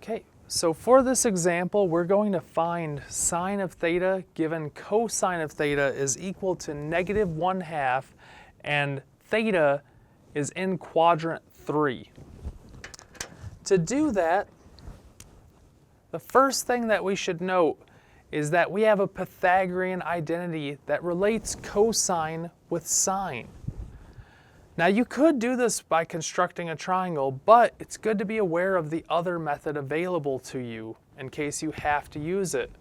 Okay, so for this example, we're going to find sine of theta given cosine of theta is equal to -1/2 and theta is in quadrant 3. To do that, the first thing that we should note is that we have a Pythagorean identity that relates cosine with sine. Now you could do this by constructing a triangle, but it's good to be aware of the other method available to you in case you have to use it.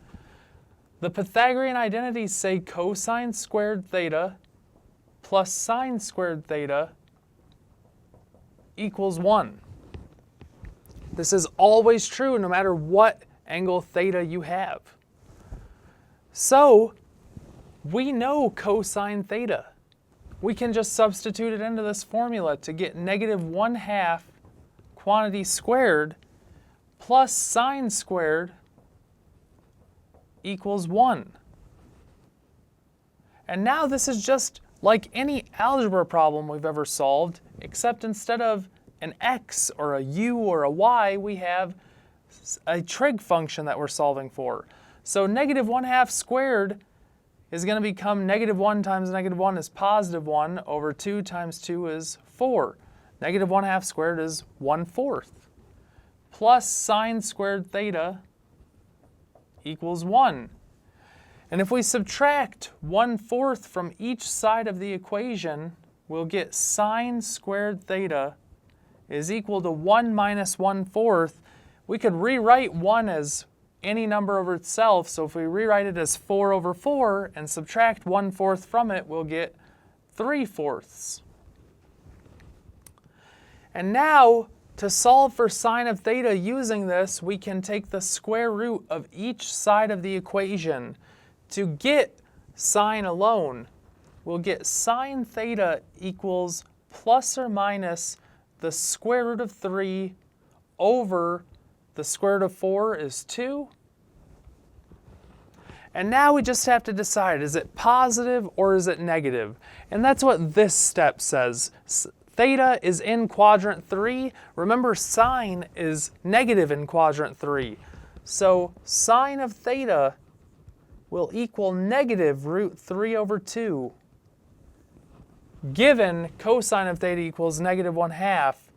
The Pythagorean identities say cosine squared theta plus sine squared theta equals 1. This is always true no matter what angle theta you have. So we know cosine theta. We can just substitute it into this formula to get -1/2 quantity squared plus sine squared equals 1. And now this is just like any algebra problem we've ever solved, except instead of an x or a u or a y, we have a trig function that we're solving for. So -1/2 squared is going to become -1 times -1 is +1 over 2 times 2 is 4. -1/2 squared is 1/4. Plus sine squared theta equals 1. And if we subtract 1/4 from each side of the equation, we'll get sine squared theta is equal to 1 minus 1/4. We could rewrite 1 as any number over itself, so if we rewrite it as 4 over 4 and subtract 1/4 from it, we'll get 3/4. And now, to solve for sine of theta using this, we can take the square root of each side of the equation. To get sine alone, we'll get sine theta equals plus or minus the square root of 3 over the square root of 4 is 2. And now we just have to decide, is it positive or is it negative? And that's what this step says. Theta is in quadrant 3. Remember, sine is negative in quadrant 3. So sine of theta will equal -√3 over 2, given cosine of theta equals -1/2,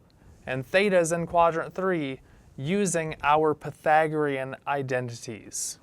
and theta is in quadrant 3, using our Pythagorean identities.